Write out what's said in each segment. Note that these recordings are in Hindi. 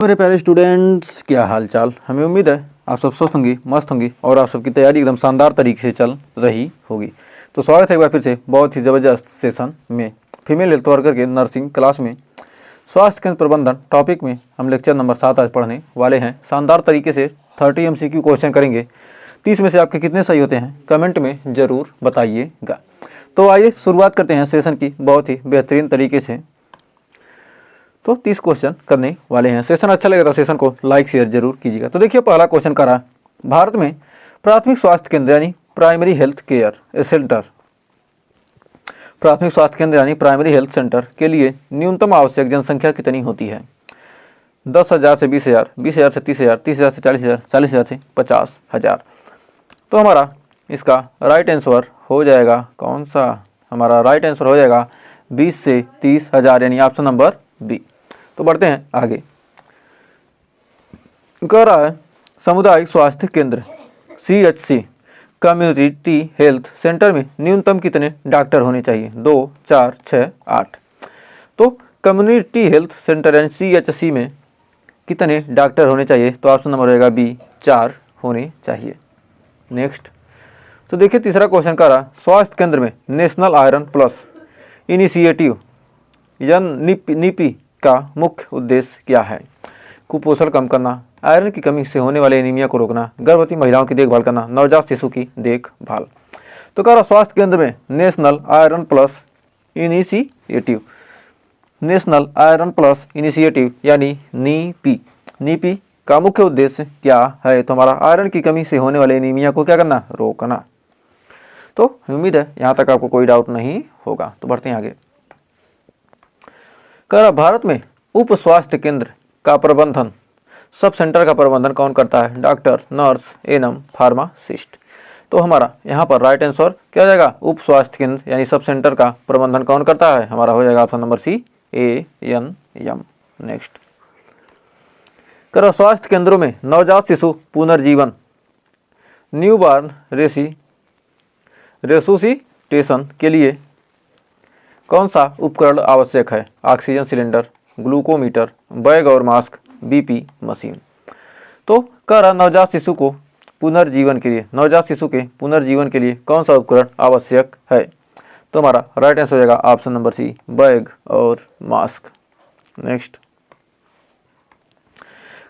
मेरे प्यारे स्टूडेंट्स, क्या हाल चाल। हमें उम्मीद है आप सब स्वस्थ होंगी, मस्त होंगी और आप सबकी तैयारी एकदम शानदार तरीके से चल रही होगी। तो स्वागत है एक बार फिर से बहुत ही ज़बरदस्त सेशन में फीमेल हेल्थ वर्कर के नर्सिंग क्लास में स्वास्थ्य केंद्र प्रबंधन टॉपिक में हम लेक्चर नंबर 7 आज पढ़ने वाले हैं। शानदार तरीके से 30 MCQ क्वेश्चन करेंगे। 30 में से आपके कितने सही होते हैं कमेंट में ज़रूर बताइएगा। तो आइए शुरुआत करते हैं सेशन की बहुत ही बेहतरीन तरीके से। तो 30 क्वेश्चन करने वाले हैं। सेशन अच्छा लगेगा तो सेशन को लाइक शेयर जरूर कीजिएगा। तो देखिए पहला क्वेश्चन कर रहा, भारत में प्राथमिक स्वास्थ्य केंद्र यानी प्राइमरी हेल्थ केयर सेंटर, प्राथमिक स्वास्थ्य केंद्र यानी प्राइमरी हेल्थ सेंटर के लिए न्यूनतम आवश्यक जनसंख्या कितनी होती है? 10,000 से 20,000, 20,000 से 30,000, 30,000 से 40,000, 40,000 से 50,000। तो हमारा इसका राइट आंसर हो जाएगा कौन सा? हमारा राइट आंसर हो जाएगा 20 से 30,000 यानी ऑप्शन नंबर बी। तो बढ़ते हैं आगे। कह रहा है सामुदायिक स्वास्थ्य केंद्र CHC कम्युनिटी हेल्थ सेंटर में न्यूनतम कितने डॉक्टर होने चाहिए? 2, 4, 6, 8। तो कम्युनिटी हेल्थ सेंटर यानी CHC में कितने डॉक्टर होने चाहिए? तो ऑप्शन नंबर रहेगा बी, 4 होने चाहिए। नेक्स्ट। तो देखिए तीसरा क्वेश्चन का रहा, स्वास्थ्य केंद्र में नेशनल आयरन प्लस इनिशिएटिव या नीपी का मुख्य उद्देश्य क्या है? कुपोषण कम करना, आयरन की कमी से होने वाले एनीमिया को रोकना, गर्भवती महिलाओं की देखभाल करना, नवजात शिशु की देखभाल। तो कह रहा स्वास्थ्य केंद्र में national iron plus initiative, national iron plus initiative यानी नीपी का मुख्य उद्देश्य क्या है? तो हमारा आयरन की कमी से होने वाले एनीमिया को क्या करना? रोकना। तो उम्मीद है यहाँ तक आपको कोई डाउट नहीं होगा। तो बढ़ते हैं आगे। कह रहा भारत में उप स्वास्थ्य केंद्र का प्रबंधन, सब सेंटर का प्रबंधन कौन करता है? Doctor, nurse, ANM, pharmacist. तो हमारा यहाँ पर राइट आंसर क्या हो जाएगा? उप स्वास्थ्य केंद्र यानी सब सेंटर का प्रबंधन कौन करता है? हमारा हो जाएगा option number C, ANM। Next. कह रहा स्वास्थ्य केंद्रों में नवजात शिशु पुनर्जीवन, न्यूबॉर्न रेसुसिटेशन के लिए कौन सा उपकरण आवश्यक है? ऑक्सीजन सिलेंडर, ग्लूकोमीटर, बैग और मास्क, BP मशीन। तो कह रहा नवजात शिशु को पुनर्जीवन के लिए, नवजात शिशु के पुनर्जीवन के लिए कौन सा उपकरण आवश्यक है? तो हमारा राइट आंसर हो जाएगा ऑप्शन नंबर सी, बैग और मास्क। नेक्स्ट।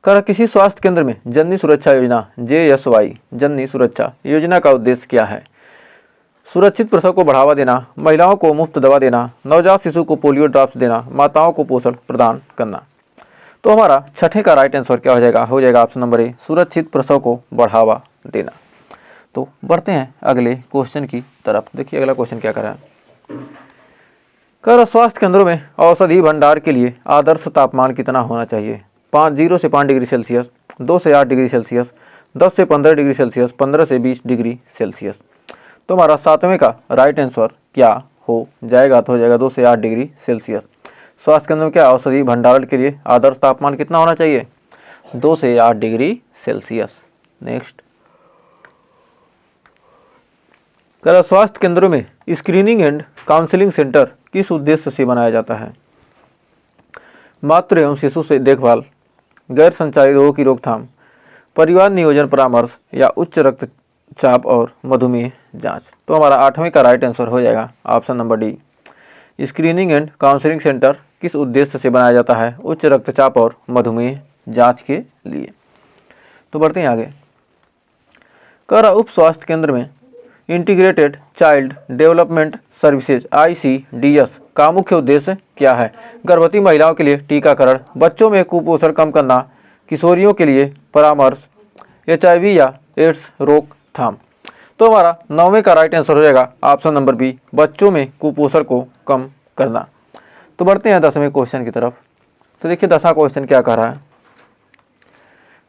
कह रहा किसी स्वास्थ्य केंद्र में जननी सुरक्षा योजना JSY जननी सुरक्षा योजना का उद्देश्य क्या है? सुरक्षित प्रसव को बढ़ावा देना, महिलाओं को मुफ्त दवा देना, नवजात शिशु को पोलियो ड्रॉप्स देना, माताओं को पोषण प्रदान करना। तो हमारा छठे का राइट आंसर क्या हो जाएगा? हो जाएगा ऑप्शन नंबर ए, सुरक्षित प्रसव को बढ़ावा देना। तो बढ़ते हैं अगले क्वेश्चन की तरफ। देखिए अगला क्वेश्चन क्या कर रहा है। कह रहा स्वास्थ्य केंद्रों में औषधि भंडार के लिए आदर्श तापमान कितना होना चाहिए? 0 से 5 डिग्री सेल्सियस, 2 से 8 डिग्री सेल्सियस, 10 से 15 डिग्री सेल्सियस, 15 से 20 डिग्री सेल्सियस। तो हमारा 7वें का राइट आंसर क्या हो जाएगा? तो हो जाएगा 2 से 8 डिग्री सेल्सियस। स्वास्थ्य केंद्र में क्या औषधि भंडारण के लिए आदर्श तापमान कितना होना चाहिए? 2 से 8 डिग्री सेल्सियस। नेक्स्ट। कह रहा स्वास्थ्य केंद्रों में स्क्रीनिंग एंड काउंसलिंग सेंटर किस उद्देश्य से बनाया जाता है? मातृ एवं शिशु से देखभाल, गैर संचारी रोगों की रोकथाम, परिवार नियोजन परामर्श या उच्च रक्तचाप और मधुमेह जांच। तो हमारा 8वें का राइट आंसर हो जाएगा option number D, screening and counselling centre किस उद्देश्य से बनाया जाता है? उच्च रक्तचाप और मधुमेह जांच के लिए। तो बढ़ते हैं आगे। कह रहा उप स्वास्थ्य केंद्र में integrated child development services ICDS का मुख्य उद्देश्य क्या है? गर्भवती महिलाओं के लिए टीकाकरण, बच्चों में कुपोषण कम करना, किशोरियों के लिए परामर्श, HIV या एड्स रोकथाम। तो हमारा 9वें का राइट आंसर हो जाएगा ऑप्शन नंबर बी, बच्चों में कुपोषण को कम करना। तो बढ़ते हैं 10वें क्वेश्चन की तरफ। तो देखिए 10वां क्वेश्चन क्या कह रहा है।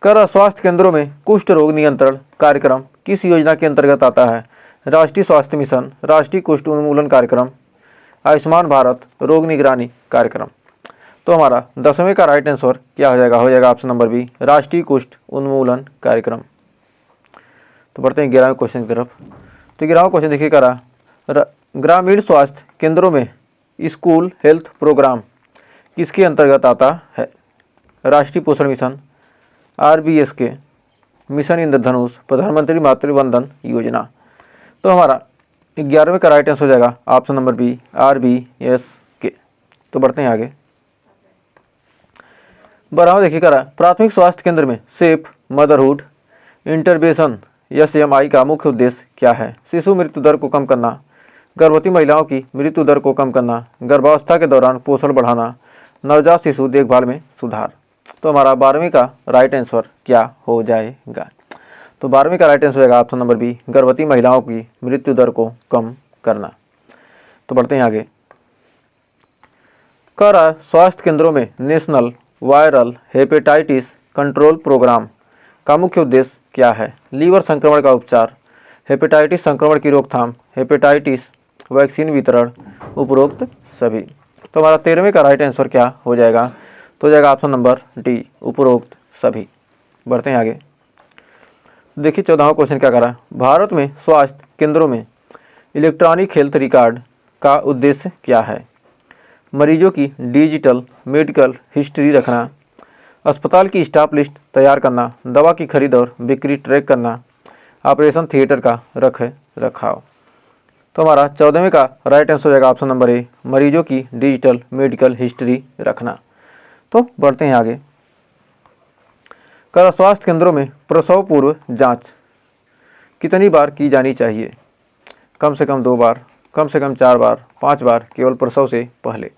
कह रहा स्वास्थ्य केंद्रों में कुष्ठ रोग नियंत्रण कार्यक्रम किस योजना के अंतर्गत आता है? राष्ट्रीय स्वास्थ्य मिशन, राष्ट्रीय कुष्ठ उन्मूलन कार्यक्रम, आयुष्मान भारत रोग निगरानी कार्यक्रम। तो हमारा 10वें का राइट आंसर क्या हो जाएगा? हो जाएगा ऑप्शन नंबर बी, राष्ट्रीय कुष्ठ उन्मूलन कार्यक्रम। तो बढ़ते हैं 11वें क्वेश्चन की तरफ। तो 11वां क्वेश्चन देखिए कह रहा ग्रामीण स्वास्थ्य केंद्रों में स्कूल हेल्थ प्रोग्राम किसके अंतर्गत आता है? राष्ट्रीय पोषण मिशन, RBSK, मिशन इंद्रधनुष, प्रधानमंत्री मातृ वंदन योजना। तो हमारा 11वें का राइट आंसर हो जाएगा ऑप्शन नंबर बी, RBSK। तो बढ़ते हैं आगे। 12वां देखिए करा प्राथमिक स्वास्थ्य केंद्र में सेफ मदरहुड इंटरवेंशन SMI का मुख्य उद्देश्य क्या है? शिशु मृत्यु दर को कम करना, गर्भवती महिलाओं की मृत्यु दर को कम करना, गर्भावस्था के दौरान पोषण बढ़ाना, नवजात शिशु देखभाल में सुधार। तो हमारा 12वीं का राइट आंसर क्या हो जाएगा? तो 12वीं का राइट आंसर हो जाएगा ऑप्शन नंबर बी, गर्भवती महिलाओं की मृत्यु दर को कम करना। तो बढ़ते हैं आगे। कर स्वास्थ्य केंद्रों में national viral hepatitis control programme का मुख्य उद्देश्य क्या है? लीवर संक्रमण का उपचार, हेपेटाइटिस संक्रमण की रोकथाम, हेपेटाइटिस वैक्सीन वितरण, उपरोक्त सभी। तो हमारा 13वें का राइट आंसर क्या हो जाएगा? तो हो जाएगा ऑप्शन नंबर डी, उपरोक्त सभी। बढ़ते हैं आगे। देखिए 14वां क्वेश्चन क्या करा, भारत में स्वास्थ्य केंद्रों में इलेक्ट्रॉनिक हेल्थ रिकॉर्ड का उद्देश्य क्या है? मरीजों की डिजिटल मेडिकल हिस्ट्री रखना, अस्पताल की स्टाफ लिस्ट तैयार करना, दवा की खरीद और बिक्री ट्रैक करना, ऑपरेशन थिएटर का रख रखाव। तो हमारा 14वें का राइट आंसर हो जाएगा ऑप्शन नंबर ए, मरीजों की डिजिटल मेडिकल हिस्ट्री रखना। तो बढ़ते हैं आगे। कर स्वास्थ्य केंद्रों में प्रसव पूर्व जांच कितनी बार की जानी चाहिए? कम से कम 2 बार, कम से कम 4 बार, 5 बार, केवल प्रसव से पहले।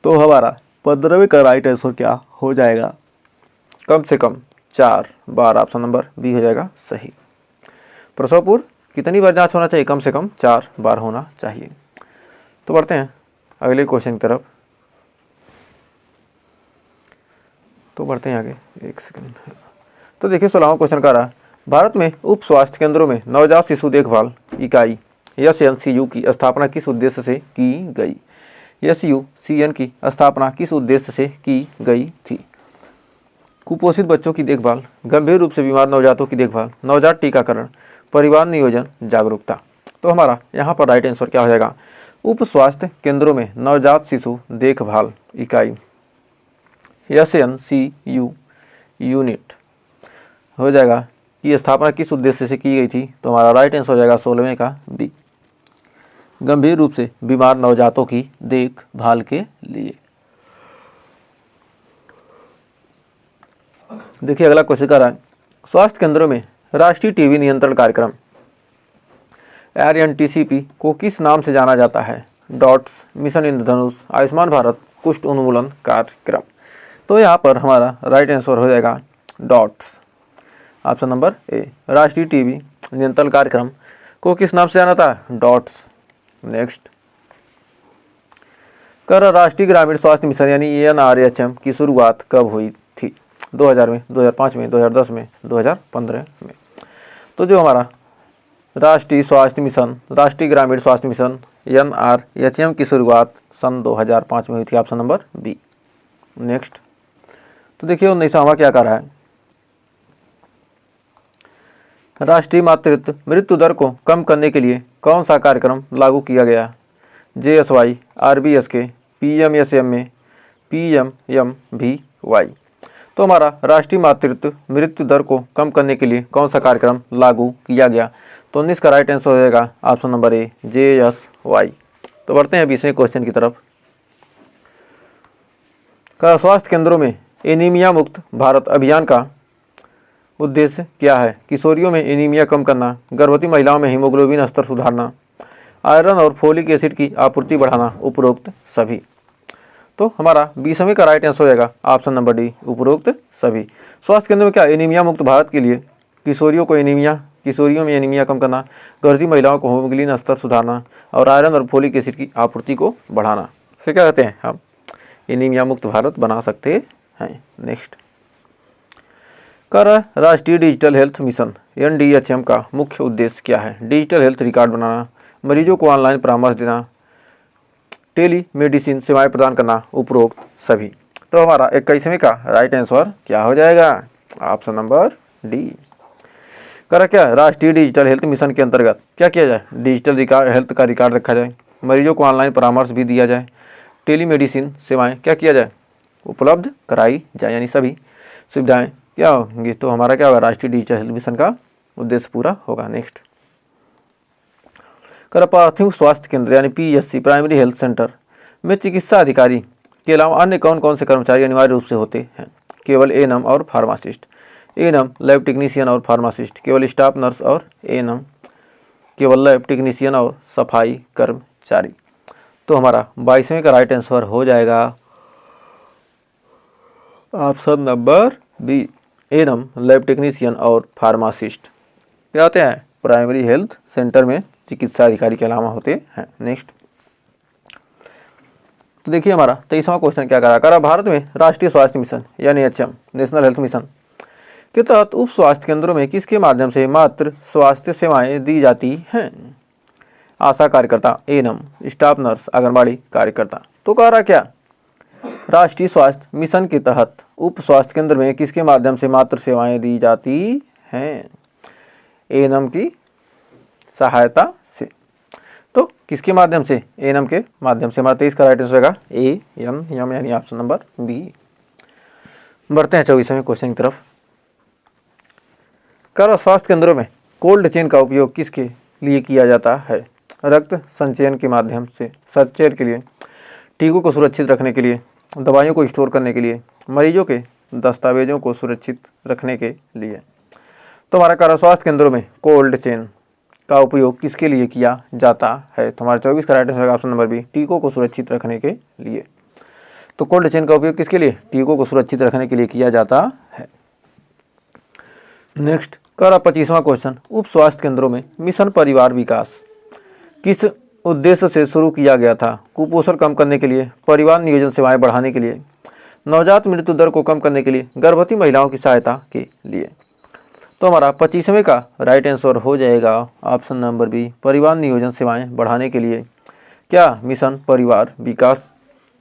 तो हमारा 15वें का राइट आंसर क्या हो जाएगा? कम से कम 4 बार, ऑप्शन नंबर बी हो जाएगा सही। प्रसव पूर्व कितनी बार जांच होना चाहिए? कम से कम 4 बार होना चाहिए। तो बढ़ते हैं अगले क्वेश्चन की तरफ। तो बढ़ते हैं आगे, एक सेकंड। तो देखिए 16वां क्वेश्चन का रहा, भारत में उप स्वास्थ्य केंद्रों में नवजात शिशु देखभाल इकाई SNCU की स्थापना किस उद्देश्य से की गई? SUCN की स्थापना किस उद्देश्य से की गई थी? कुपोषित बच्चों की देखभाल, गंभीर रूप से बीमार नवजातों की देखभाल, नवजात टीकाकरण, परिवार नियोजन, जागरूकता। तो हमारा यहाँ पर राइट आंसर क्या हो जाएगा? उप स्वास्थ्य केंद्रों में नवजात शिशु देखभाल इकाई SNCU यूनिट हो जाएगा कि स्थापना किस उद्देश्य से की गई थी? तो हमारा राइट आंसर हो जाएगा 16वें का बी, गंभीर रूप से बीमार नवजातों की देखभाल के लिए। देखिए अगला क्वेश्चन का रहा है, स्वास्थ्य केंद्रों में राष्ट्रीय टीबी नियंत्रण कार्यक्रम RNTCP को किस नाम से जाना जाता है? डॉट्स, मिशन इंद्रधनुष, आयुष्मान भारत, कुष्ठ उन्मूलन कार्यक्रम। तो यहाँ पर हमारा राइट आंसर हो जाएगा डॉट्स, ऑप्शन नंबर ए। राष्ट्रीय टीबी नियंत्रण कार्यक्रम को किस नाम से जाना था? डॉट्स। नेक्स्ट, कर राष्ट्रीय ग्रामीण स्वास्थ्य मिशन यानी ANRHM की शुरुआत कब हुई थी? 2000 में, 2005 में, 2010 में, 2015 में। तो जो हमारा राष्ट्रीय स्वास्थ्य मिशन, राष्ट्रीय ग्रामीण स्वास्थ्य मिशन ANRHM की शुरुआत सन 2005 में हुई थी, ऑप्शन नंबर बी। नेक्स्ट, तो देखिए 19वां क्या कर रहा है, राष्ट्रीय मातृत्व मृत्यु दर को कम करने के लिए कौन सा कार्यक्रम लागू किया गया? JSY, RBSK, PMSMA, PMMVY। तो हमारा राष्ट्रीय मातृत्व मृत्यु दर को कम करने के लिए कौन सा कार्यक्रम लागू किया गया? तो 19 का राइट आंसर हो जाएगा ऑप्शन नंबर ए, JSY। तो बढ़ते हैं 20वें क्वेश्चन की तरफ। का स्वास्थ्य केंद्रों में एनीमिया मुक्त भारत अभियान का उद्देश्य क्या है? किशोरियों में एनीमिया कम करना, गर्भवती महिलाओं में हीमोग्लोबिन स्तर सुधारना, आयरन और फोलिक एसिड की आपूर्ति बढ़ाना, उपरोक्त सभी। तो हमारा 20वें का राइट आंसर हो जाएगा ऑप्शन नंबर डी, उपरोक्त सभी। स्वास्थ्य केंद्र में क्या एनीमिया मुक्त भारत के लिए किशोरियों में एनीमिया कम करना, गर्भवती महिलाओं को हीमोग्लोबिन स्तर सुधारना और आयरन और फोलिक एसिड की आपूर्ति को बढ़ाना से क्या कहते हैं? हम एनीमिया मुक्त भारत बना सकते हैं। नेक्स्ट, कर राष्ट्रीय डिजिटल हेल्थ मिशन NDHM का मुख्य उद्देश्य क्या है? डिजिटल हेल्थ रिकॉर्ड बनाना, मरीजों को ऑनलाइन परामर्श देना, टेली मेडिसिन सेवाएं प्रदान करना, उपरोक्त सभी। तो हमारा 21वें का राइट आंसर क्या हो जाएगा? Option number D. करा क्या राष्ट्रीय डिजिटल हेल्थ मिशन के अंतर्गत क्या किया जाए? डिजिटल हेल्थ का रिकॉर्ड रखा जाए, मरीजों को ऑनलाइन परामर्श भी दिया जाए, टेली मेडिसिन सेवाएं क्या किया जाए? उपलब्ध कराई जाए, यानी सभी सुविधाएं क्या होंगी, तो हमारा क्या होगा, राष्ट्रीय डिजिटल हेल्थ मिशन का उद्देश्य पूरा होगा। नेक्स्ट, कर प्राथमिक स्वास्थ्य केंद्र यानी PSC प्राइमरी हेल्थ सेंटर में चिकित्सा अधिकारी के अलावा अन्य कौन कौन से कर्मचारी अनिवार्य रूप से होते हैं? केवल ANM और फार्मासिस्ट, ANM लैब टेक्नीशियन और फार्मासिस्ट, केवल स्टाफ नर्स और ANM, केवल लैब टेक्नीशियन और सफाई कर्मचारी। तो हमारा 22वें का राइट आंसर हो जाएगा option number B, ANM lab technician और फार्मासिस्ट क्या होते हैं, प्राइमरी हेल्थ सेंटर में चिकित्सा अधिकारी के अलावा होते हैं। नेक्स्ट, तो देखिए हमारा 23वां क्वेश्चन क्या करा भारत में राष्ट्रीय स्वास्थ्य मिशन यानी NHM नेशनल हेल्थ मिशन के तहत उप स्वास्थ्य केंद्रों में किसके माध्यम से मात्र स्वास्थ्य सेवाएं दी जाती हैं? आशा कार्यकर्ता, ANM, स्टाफ नर्स, आंगनबाड़ी कार्यकर्ता। तो कह रहा क्या, राष्ट्रीय स्वास्थ्य मिशन के तहत उप स्वास्थ्य केंद्र में किसके माध्यम से मात्र सेवाएं दी जाती हैं? ANM की सहायता से। तो किसके माध्यम से? ANM के माध्यम से। हमारा 23 का राइट आंसर होगा ANM यानी ऑप्शन नंबर बी। बढ़ते हैं 24वें क्वेश्चन की तरफ। कर स्वास्थ्य केंद्रों में कोल्ड चेन का उपयोग किसके लिए किया जाता है? रक्त संचयन के माध्यम से, संचयन के लिए, टीकों को सुरक्षित रखने के लिए, दवाइयों को स्टोर करने के लिए, मरीजों के दस्तावेजों को सुरक्षित रखने के लिए। तो हमारा कर स्वास्थ्य केंद्रों में कोल्ड चेन का उपयोग किसके लिए किया जाता है? तो हमारा 24 का right answer option number B, टीकों को सुरक्षित रखने के लिए। तो कोल्ड चेन का उपयोग किसके लिए? टीकों को सुरक्षित रखने के लिए किया जाता है। नेक्स्ट, कर 25वां क्वेश्चन, उप स्वास्थ्य केंद्रों में मिशन परिवार विकास किस उद्देश्य से शुरू किया गया था? कुपोषण कम करने के लिए, परिवार नियोजन सेवाएं बढ़ाने के लिए, नवजात मृत्यु दर को कम करने के लिए, गर्भवती महिलाओं की सहायता के लिए। तो हमारा 25वें का राइट आंसर हो जाएगा ऑप्शन नंबर बी, परिवार नियोजन सेवाएं बढ़ाने के लिए। क्या मिशन परिवार विकास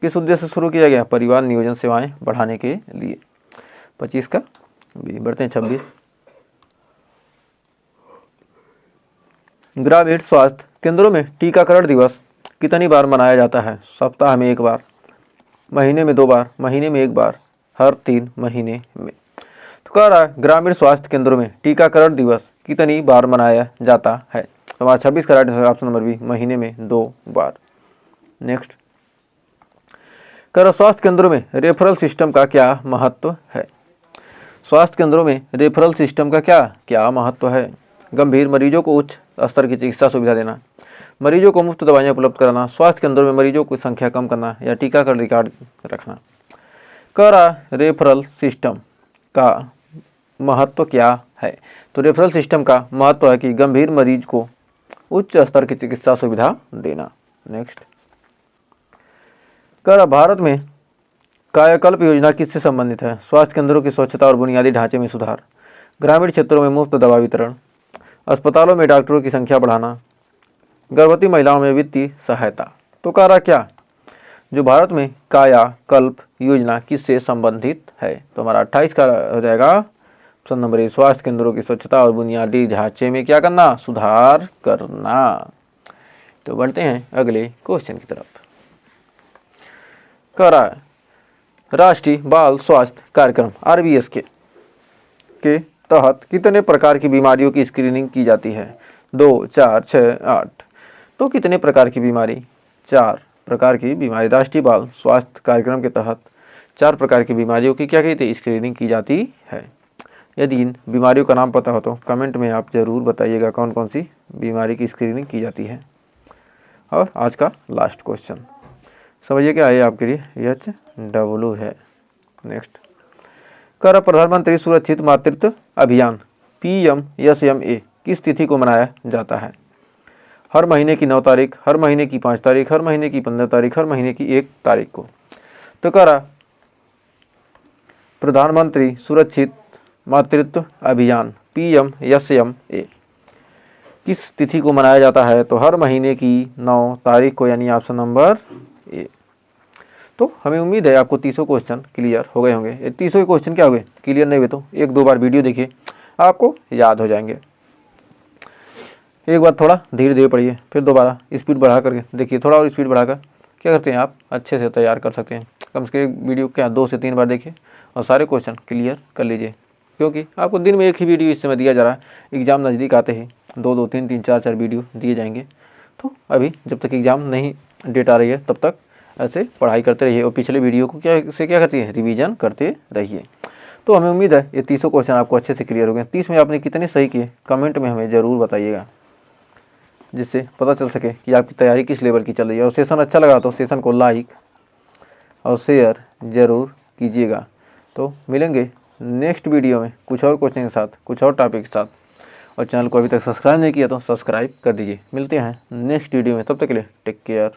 किस उद्देश्य से शुरू किया गया? परिवार नियोजन सेवाएं बढ़ाने के लिए। 25 का बी। बढ़ते हैं 26, ग्रामीण स्वास्थ्य केंद्रों में टीकाकरण दिवस कितनी बार मनाया जाता है? सप्ताह में 1 बार, महीने में 2 बार, महीने में 1 बार, हर 3 महीने में। तो कह रहा है ग्रामीण स्वास्थ्य केंद्रों में टीकाकरण दिवस कितनी बार मनाया जाता है? तो हमारा 26 का right answer option number B, महीने में 2 बार। नेक्स्ट, कर स्वास्थ्य केंद्रों में रेफरल सिस्टम का क्या महत्व है? स्वास्थ्य केंद्रों में रेफरल सिस्टम का क्या महत्व है? गंभीर मरीजों को उच्च स्तर की चिकित्सा सुविधा देना, मरीजों को मुफ्त दवाइयाँ उपलब्ध कराना, स्वास्थ्य केंद्रों में मरीजों की संख्या कम करना, या टीकाकरण रिकॉर्ड रखना। कर रेफरल सिस्टम का महत्व क्या है? तो रेफरल सिस्टम का महत्व है कि गंभीर मरीज को उच्च स्तर की चिकित्सा सुविधा देना। नेक्स्ट, कर भारत में कायाकल्प योजना किससे संबंधित है? स्वास्थ्य केंद्रों की स्वच्छता और बुनियादी ढांचे में सुधार, ग्रामीण क्षेत्रों में मुफ्त दवा वितरण, अस्पतालों में डॉक्टरों की संख्या बढ़ाना, गर्भवती महिलाओं में वित्तीय सहायता। तो कह रहा क्या, जो भारत में कायाकल्प योजना किससे संबंधित है? तो हमारा 28 का हो जाएगा ऑप्शन नंबर ए, स्वास्थ्य केंद्रों की स्वच्छता और बुनियादी ढांचे में क्या करना? सुधार करना। तो बढ़ते हैं अगले क्वेश्चन की तरफ। कह रहा है राष्ट्रीय बाल स्वास्थ्य कार्यक्रम RBS के तहत कितने प्रकार की बीमारियों की स्क्रीनिंग की जाती है? 2, 4, 6, 8। तो कितने प्रकार की बीमारी? 4 प्रकार की बीमारी। राष्ट्रीय बाल स्वास्थ्य कार्यक्रम के तहत 4 प्रकार की बीमारियों की क्या कहते हैं? स्क्रीनिंग की जाती है। यदि इन बीमारियों का नाम पता हो तो कमेंट में आप ज़रूर बताइएगा कौन कौन सी बीमारी की स्क्रीनिंग की जाती है। और आज का लास्ट क्वेश्चन समझिए क्या है आपके लिए, HW है। नेक्स्ट, कर प्रधानमंत्री सुरक्षित मातृत्व अभियान PMSMA किस तिथि को मनाया जाता है? हर महीने की 9 तारीख, हर महीने की 5 तारीख, हर महीने की 15 तारीख, हर महीने की 1 तारीख को। तो कह रहा प्रधानमंत्री सुरक्षित मातृत्व अभियान PMSMA किस तिथि को मनाया जाता है? तो हर महीने की 9 तारीख को, यानी ऑप्शन नंबर ए। तो हमें उम्मीद है आपको 30 क्वेश्चन क्लियर हो गए होंगे। 30 क्वेश्चन क्या हो गए? क्लियर नहीं हुए तो 1-2 बार वीडियो देखिए, आपको याद हो जाएंगे। एक बार थोड़ा धीरे धीरे पढ़िए, फिर दोबारा स्पीड बढ़ा करके देखिए, थोड़ा और स्पीड बढ़ाकर क्या करते हैं आप अच्छे से तैयार कर सकते हैं। कम से कम वीडियो क्या 2 से 3 बार देखिए और सारे क्वेश्चन क्लियर कर लीजिए, क्योंकि आपको दिन में एक ही वीडियो इस समय दिया जा रहा है। एग्ज़ाम नज़दीक आते ही 2-2, 3-3, 4-4 वीडियो दिए जाएंगे। तो अभी जब तक एग्ज़ाम नहीं डेट आ रही है तब तक ऐसे पढ़ाई करते रहिए और पिछले वीडियो को क्या करती है, रिवीजन करते रहिए। तो हमें उम्मीद है ये 30 क्वेश्चन आपको अच्छे से क्लियर हो गए। 30 में आपने कितने सही किए कमेंट में हमें ज़रूर बताइएगा, जिससे पता चल सके कि आपकी तैयारी किस लेवल की चल रही है। और सेशन अच्छा लगा तो सेशन को लाइक और शेयर ज़रूर कीजिएगा। तो मिलेंगे नेक्स्ट वीडियो में कुछ और क्वेश्चन के साथ, कुछ और टॉपिक के साथ। और चैनल को अभी तक सब्सक्राइब नहीं किया तो सब्सक्राइब कर दीजिए। मिलते हैं नेक्स्ट वीडियो में, तब तक के लिए टेक केयर।